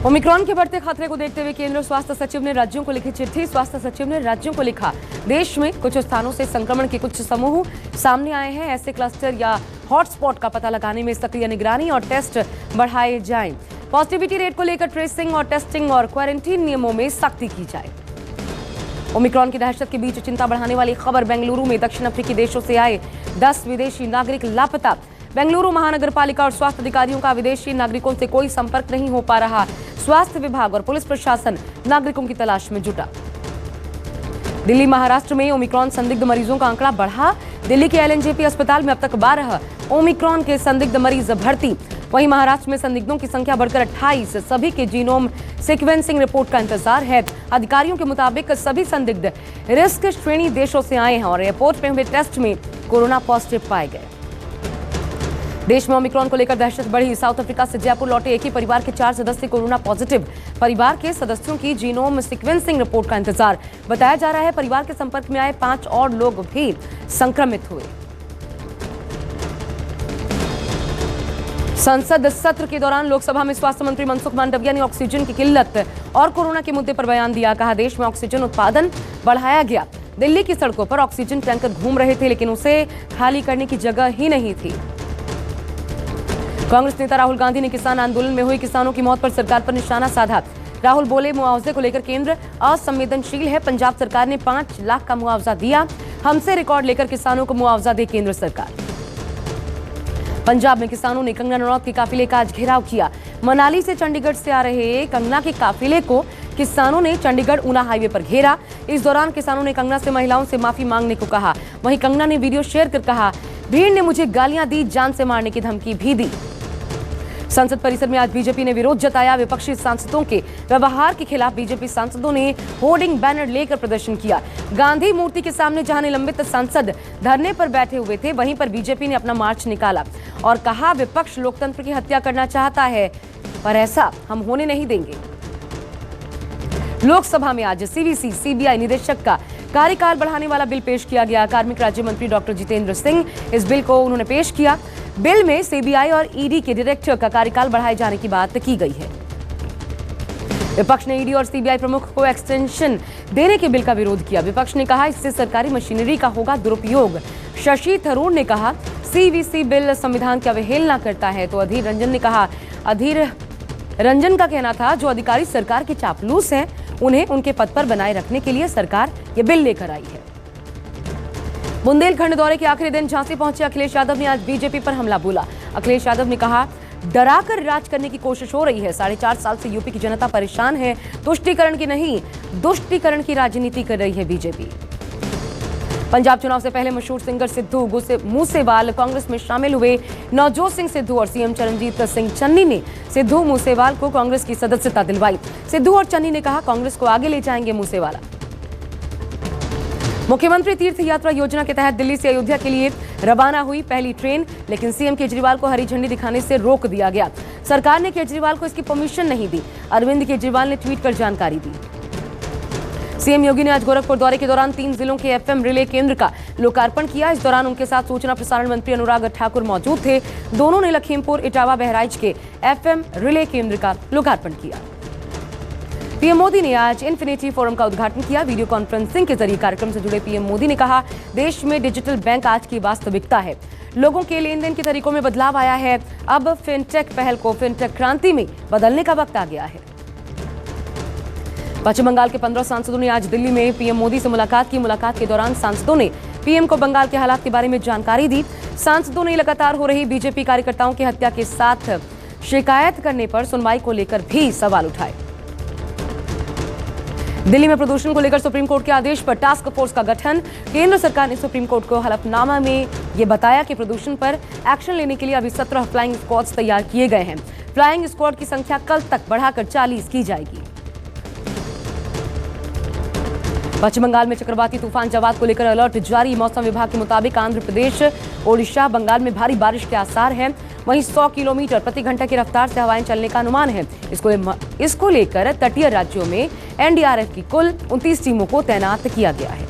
Omicron के बढ़ते खतरे को देखते हुए केंद्रीय स्वास्थ्य सचिव ने राज्यों को लिखी चिट्ठी। स्वास्थ्य सचिव ने राज्यों को लिखा, देश में कुछ स्थानों से संक्रमण के कुछ समूह सामने आए हैं। ऐसे क्लस्टर या हॉटस्पॉट का पता लगाने में सक्रिय निगरानी और टेस्ट बढ़ाए जाएं। पॉजिटिविटी रेट को लेकर ट्रेसिंग और टेस्टिंग और क्वारंटीन नियमों में सख्ती की जाए। ओमिक्रॉन की दहशत के बीच चिंता बढ़ाने वाली खबर, बेंगलुरु में दक्षिण अफ्रीकी देशों से आए 10 विदेशी नागरिक लापता। बेंगलुरु महानगर पालिका और स्वास्थ्य अधिकारियों का विदेशी नागरिकों से कोई संपर्क नहीं हो पा रहा। स्वास्थ्य विभाग और पुलिस प्रशासन नागरिकों की तलाश में जुटा। दिल्ली महाराष्ट्र में ओमिक्रॉन संदिग्ध मरीजों का आंकड़ा बढ़ा। दिल्ली के एलएनजेपी अस्पताल में अब तक 12 ओमिक्रॉन के संदिग्ध मरीज भर्ती। वहीं महाराष्ट्र में संदिग्धों की संख्या बढ़कर 28। सभी के जीनोम सीक्वेंसिंग रिपोर्ट का इंतजार है। अधिकारियों के मुताबिक सभी संदिग्ध रिस्क श्रेणी देशों से आए हैं और एयरपोर्ट में हुए टेस्ट में कोरोना पॉजिटिव पाए गए। देश में ओमिक्रॉन को लेकर दहशत बढ़ी। साउथ अफ्रीका से जयपुर लौटे एक ही परिवार के 4 सदस्य कोरोना पॉजिटिव। परिवार के सदस्यों की जीनोम सीक्वेंसिंग रिपोर्ट का इंतजार। बताया जा रहा है परिवार के संपर्क में आए 5 और लोग भी संक्रमित हुए। संसद सत्र के दौरान लोकसभा में स्वास्थ्य मंत्री मनसुख मांडविया ने ऑक्सीजन की किल्लत और कोरोना के मुद्दे पर बयान दिया। कहा, देश में ऑक्सीजन उत्पादन बढ़ाया गया। दिल्ली की सड़कों पर ऑक्सीजन टैंकर घूम रहे थे, लेकिन उसे खाली करने की जगह ही नहीं थी। कांग्रेस नेता राहुल गांधी ने किसान आंदोलन में हुई किसानों की मौत पर सरकार पर निशाना साधा। राहुल बोले, मुआवजे को लेकर केंद्र असंवेदनशील है। पंजाब सरकार ने 5 लाख का मुआवजा दिया। हमसे रिकॉर्ड लेकर किसानों को मुआवजा दे केंद्र सरकार। पंजाब में किसानों ने कंगना रनौत के काफिले का आज घेराव किया। मनाली से चंडीगढ़ से आ रहे कंगना के काफिले को किसानों ने चंडीगढ़ ऊना हाईवे पर घेरा। इस दौरान किसानों ने कंगना से महिलाओं से माफी मांगने को कहा। वहीं कंगना ने वीडियो शेयर कर कहा, भीड़ ने मुझे गालियां दी, जान से मारने की धमकी भी दी। संसद परिसर में आज बीजेपी ने विरोध जताया। विपक्षी सांसदों के व्यवहार के खिलाफ बीजेपी सांसदों ने होर्डिंग बैनर लेकर प्रदर्शन किया। गांधी मूर्ति के सामने जहां निलंबित सांसद धरने पर बैठे हुए थे, वहीं पर बीजेपी ने अपना मार्च निकाला और कहा, विपक्ष लोकतंत्र की हत्या करना चाहता है, पर ऐसा हम होने नहीं देंगे। लोकसभा में आज सीवीसी सीबीआई निदेशक का कार्यकाल बढ़ाने वाला बिल पेश किया गया। कार्मिक राज्य मंत्री डॉक्टर जितेंद्र सिंह इस बिल को उन्होंने पेश किया। बिल में सीबीआई और ईडी के डायरेक्टर का कार्यकाल बढ़ाए जाने की बात की गई है। विपक्ष ने ईडी और सीबीआई प्रमुख को एक्सटेंशन देने के बिल का विरोध किया। विपक्ष ने कहा, इससे सरकारी मशीनरी का होगा दुरुपयोग। शशि थरूर ने कहा, सीवीसी बिल संविधान की अवहेलना करता है। तो अधीर रंजन ने कहा, अधीर रंजन का कहना था, जो अधिकारी सरकार के चापलूस हैं, उन्हें उनके पद पर बनाए रखने के लिए सरकार ये बिल लेकर आई है। बुंदेलखंड दौरे के आखिरी दिन झांसी पहुंचे अखिलेश यादव ने आज बीजेपी पर हमला बोला। अखिलेश यादव ने कहा, डराकर राज करने की कोशिश हो रही है। 4.5 साल से यूपी की जनता परेशान है। तुष्टीकरण की नहीं, दुष्टीकरण की राजनीति कर रही है बीजेपी। पंजाब चुनाव से पहले मशहूर सिंगर सिद्धू मूसेवाल कांग्रेस में शामिल हुए। नवजोत सिंह सिद्धू और सीएम चरणजीत सिंह चन्नी ने सिद्धू मूसेवाल को कांग्रेस की सदस्यता दिलवाई। सिद्धू और चन्नी ने कहा, कांग्रेस को आगे ले जाएंगे मूसेवाला। मुख्यमंत्री तीर्थ यात्रा योजना के तहत दिल्ली से अयोध्या के लिए रवाना हुई पहली ट्रेन, लेकिन सीएम केजरीवाल को हरी झंडी दिखाने से रोक दिया गया। सरकार ने केजरीवाल को इसकी परमिशन नहीं दी। अरविंद केजरीवाल ने ट्वीट कर जानकारी दी। सीएम योगी ने आज गोरखपुर दौरे के दौरान 3 जिलों के एफएम रिले केंद्र का लोकार्पण किया। इस दौरान उनके साथ सूचना प्रसारण मंत्री अनुराग ठाकुर मौजूद थे। दोनों ने लखीमपुर, इटावा, बहराइच के एफएम रिले केंद्र का लोकार्पण किया। पीएम मोदी ने आज इन्फिनिटी फोरम का उद्घाटन किया। वीडियो कॉन्फ्रेंसिंग के जरिए कार्यक्रम से जुड़े पीएम मोदी ने कहा, देश में डिजिटल बैंक आज की वास्तविकता है। लोगों के लेन देन के तरीकों में बदलाव आया है। अब फिनटेक पहल को फिनटेक क्रांति में बदलने का वक्त आ गया है। पश्चिम बंगाल के 15 सांसदों ने आज दिल्ली में पीएम मोदी से मुलाकात की। मुलाकात के दौरान सांसदों ने पीएम को बंगाल के हालात के बारे में जानकारी दी। सांसदों ने लगातार हो रही बीजेपी कार्यकर्ताओं की हत्या के साथ शिकायत करने पर सुनवाई को लेकर भी सवाल उठाए। दिल्ली में प्रदूषण को लेकर सुप्रीम कोर्ट के आदेश पर टास्क फोर्स का गठन। केंद्र सरकार ने सुप्रीम कोर्ट को हलफनामा में ये बताया कि प्रदूषण पर एक्शन लेने के लिए अभी 17 फ्लाइंग स्क्वाड्स तैयार किए गए हैं। फ्लाइंग स्क्वाड की संख्या कल तक बढ़ाकर 40 की जाएगी। पश्चिम बंगाल में चक्रवाती तूफान जवाद को लेकर अलर्ट जारी। मौसम विभाग के मुताबिक आंध्र प्रदेश, ओडिशा, बंगाल में भारी बारिश के आसार हैं। वहीं 100 किलोमीटर प्रति घंटा की रफ्तार से हवाएं चलने का अनुमान है। इसको लेकर तटीय राज्यों में एनडीआरएफ की कुल 29 टीमों को तैनात किया गया है।